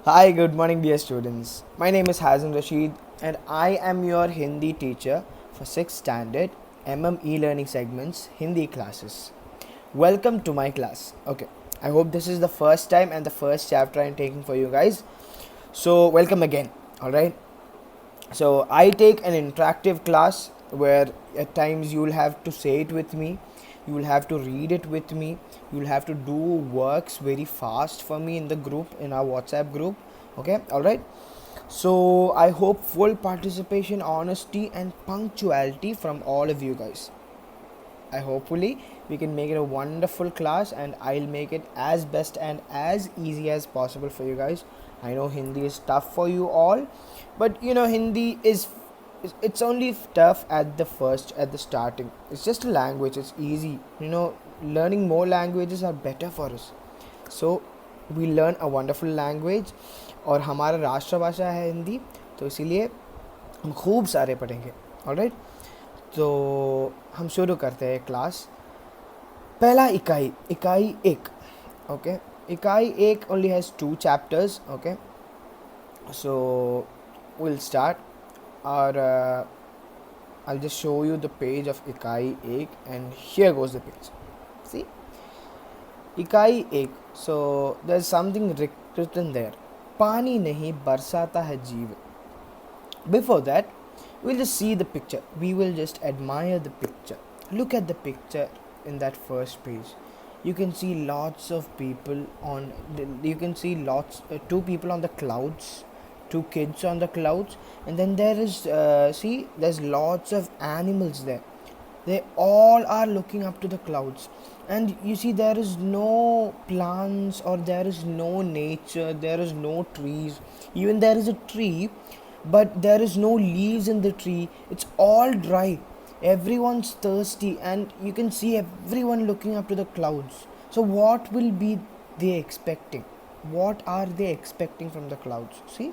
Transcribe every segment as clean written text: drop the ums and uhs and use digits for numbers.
Hi, good morning, dear students. My name is Hazan Rashid, and I am your Hindi teacher for 6th standard MME learning segments Hindi classes. Welcome to my class. Okay, I hope this is the first time and the first chapter I'm taking for you guys. So, welcome again. Alright, so I take an interactive class where at times you will have to say it with me, you will have to read it with me, you will have to do works very fast for me in the group, in our WhatsApp group. Okay, all right. So I hope full participation, honesty and punctuality from all of you guys. I hopefully we can make it a wonderful class, and I'll make it as best and as easy as possible for you guys. I know Hindi is tough for you all, but Hindi is it's only tough at the starting. It's just a language, it's easy. Learning more languages are better for us. So we learn a wonderful language, और हमारा राष्ट्रभाषा है हिंदी, तो इसीलिए हम खूब सारे पढ़ेंगे. ऑलराइट, तो हम शुरू करते हैं क्लास. पहला इकाई, इकाई एक. ओके, इकाई एक only has 2 chapters. Okay, so will start. और I'll just show you the page of इकाई एक, and here goes the page. See, इकाई एक. So there's something written there. पानी नहीं बरसाता है जीवन. Before that, we'll just see the picture. We will just admire the picture. Look at the picture in that first page. You can see lots of people on. You can see two people on the clouds, two kids on the clouds, and then there is there's lots of animals there. They all are looking up to the clouds, and you see there is no plants, or there is no nature, there is no trees. Even there is a tree, but there is no leaves in the tree. It's all dry. Everyone's thirsty, and you can see everyone looking up to the clouds. So what will be they expecting? What are they expecting from the clouds? See,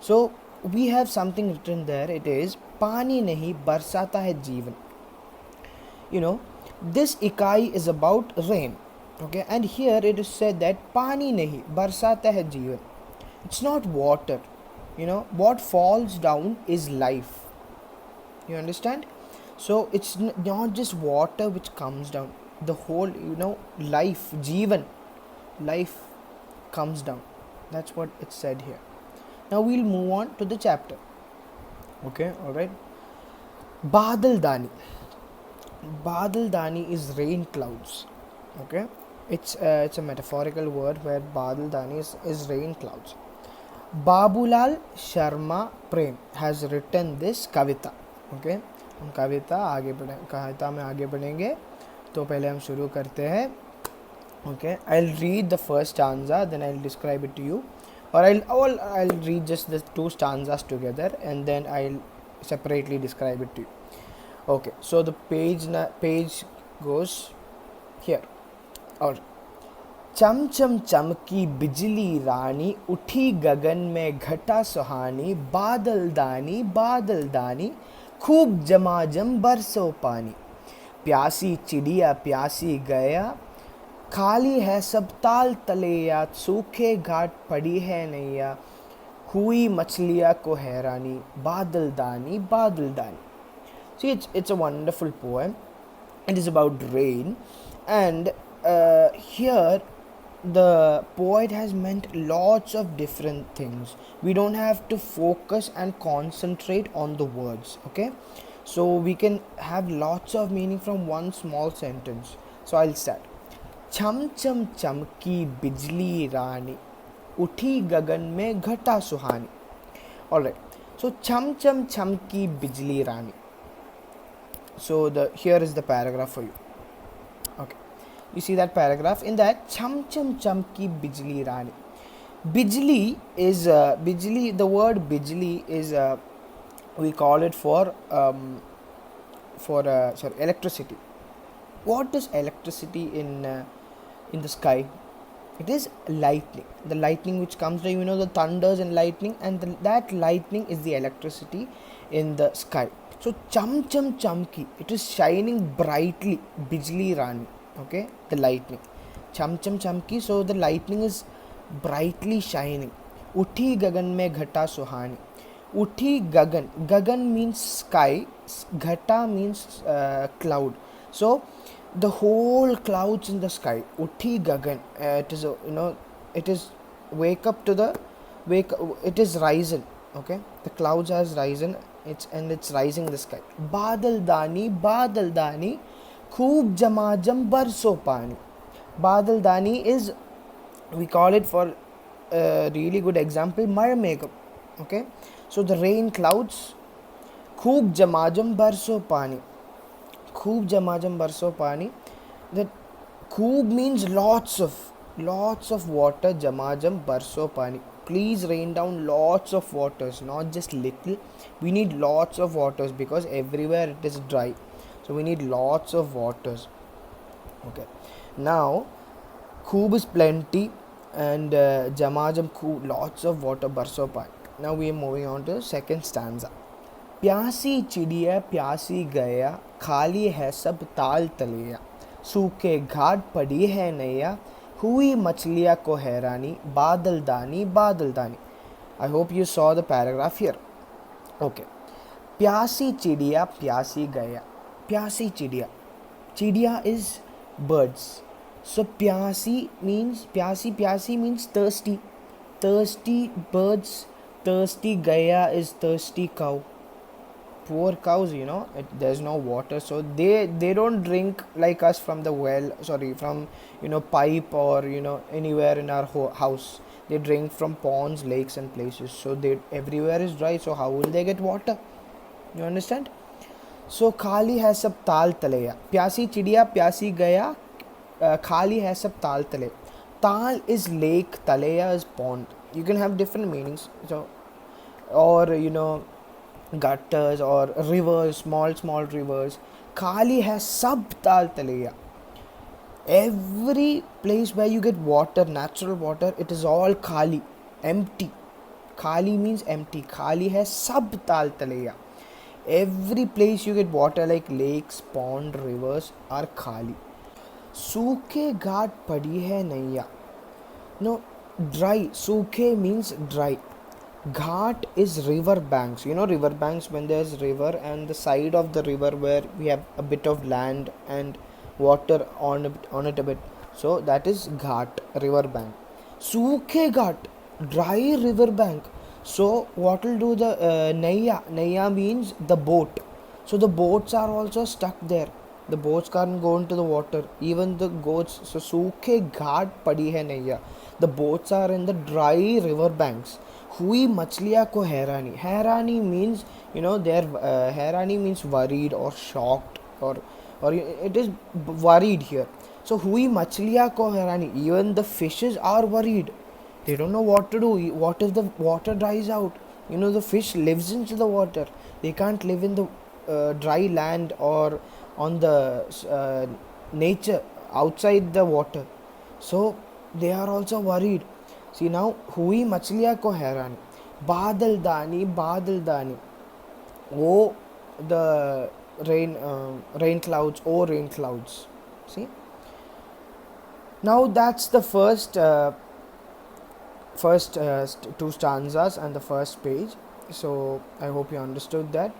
so we have something written there. It is पानी नहीं बरसाता है जीवन. This ikai is about rain. Okay, and here it is said that पानी नहीं बरसाता है जीवन. It's not water. What falls down is life. You understand? So it's not just water which comes down. The whole life, jeevan, life comes down. That's what it said here. Now we'll move on to the chapter. Okay, all right. Badal dani. Badal dani is rain clouds. Okay, it's a metaphorical word where badal dani is rain clouds. Babulal Sharma Prem has written this kavita. Okay, हम कविता में आगे बढ़ेंगे. तो पहले हम शुरू करते हैं. Okay, I'll read the first stanza, then I'll describe it to you, or I'll read just the 2 stanzas together, and then I'll separately describe it to you. Okay, so the page goes here. और चम चम चमकी बिजली रानी, उठी गगन में घटा सुहानी, बादल दानी खूब जमाजम बरसो पानी, प्यासी चिड़िया प्यासी गया, खाली है सब ताल तलैया, सूखे घाट पड़ी है नैया, हुई मछलिया को हैरानी, बादल दानी. See, it's a wonderful poem. It is about rain, and here the poet has meant lots of different things. We don't have to focus and concentrate on the words. Okay, so we can have lots of meaning from one small sentence. So I'll start. छम छम चमकी बिजली रानी, उठी गगन में घटा सुहानी. Alright, so छम छम चमकी बिजली रानी. So here is the paragraph for you. Okay, you see that paragraph. In that, cham cham chamki bijli rani. Bijli is bijli. The word bijli is we call it for electricity. What is electricity in the sky? It is lightning. The lightning which comes down, the thunders and lightning, and that lightning is the electricity in the sky. So cham cham chamki, it is shining brightly. Bijli rani. Okay, the lightning. Cham cham chamki. So the lightning is brightly shining. उठी गगन में घटा सुहानी. Uthi gagan. Gagan means sky. Ghata means cloud. So the whole clouds in the sky. Uthi gagan. It is it is wake up to the wake. It is risen. Okay, the clouds has risen. It's rising the sky. Badal dani, khoob jamajam barso pani. Badal dani is, we call it for a really good example, Maya Megam. Okay, so the rain clouds. Khoob jamajam barso pani. Khoob jamajam barso pani. That khoob means lots of water. Jamajam barso pani. Please rain down lots of waters, not just little. We need lots of waters because everywhere it is dry. So we need lots of waters. Okay. Now, khoob is plenty and jamajam khoob, lots of water, barso pani. Now we are moving on to the second stanza. प्यासी चिड़िया प्यासी गया, खाली है सब ताल तलिया, सूखे घाट पड़ी है नैया, हुई मछलिया को हैरानी, बादल दानी. I hope you saw the paragraph here. Okay. प्यासी चिड़िया प्यासी गया. प्यासी चिड़िया. Chidiya is birds. So pyasi means thirsty. Thirsty birds. Thirsty gaya is thirsty cow. Poor cows, there's no water, so they don't drink like us from the well, from pipe or anywhere in our house. They drink from ponds, lakes and places, so they everywhere is dry, so how will they get water? You understand? So khali hai sab taal taleya. Pyasi chidiya pyasi gaya, khali hai sab taal tale. Taal is lake, taleya is pond. You can have different meanings. So, or gutters or rivers, small rivers. Khali has sab tal taleya. Every place where you get water, natural water, it is all khali, empty. Khali means empty. Khali has sab tal taleya. Every place you get water like lakes, pond, rivers are khali. सूखे घाट पड़ी है नैया. No, dry. सूखे means dry. Ghat is river banks. River banks, when there's river and the side of the river where we have a bit of land and water on it a bit. So that is ghat, river bank. Sukhe ghat, dry river bank. So what will do the naiya? Naiya means the boat. So the boats are also stuck there. The boats can't go into the water. Even the goats. So sukhe ghat padi hai naiya. The boats are in the dry river banks. Hui machliya ko hairani. Hairani means, hairani means worried or shocked or it is worried here. So hui machliya ko hairani. Even the fishes are worried. They don't know what to do. What if the water dries out? The fish lives into the water. They can't live in the dry land or on the nature outside the water. So they are also worried. See now, hui machliya ko hairani. Badal dani. Oh, the rain clouds. Oh, rain clouds. See. Now that's the first two stanzas and the first page. So I hope you understood that.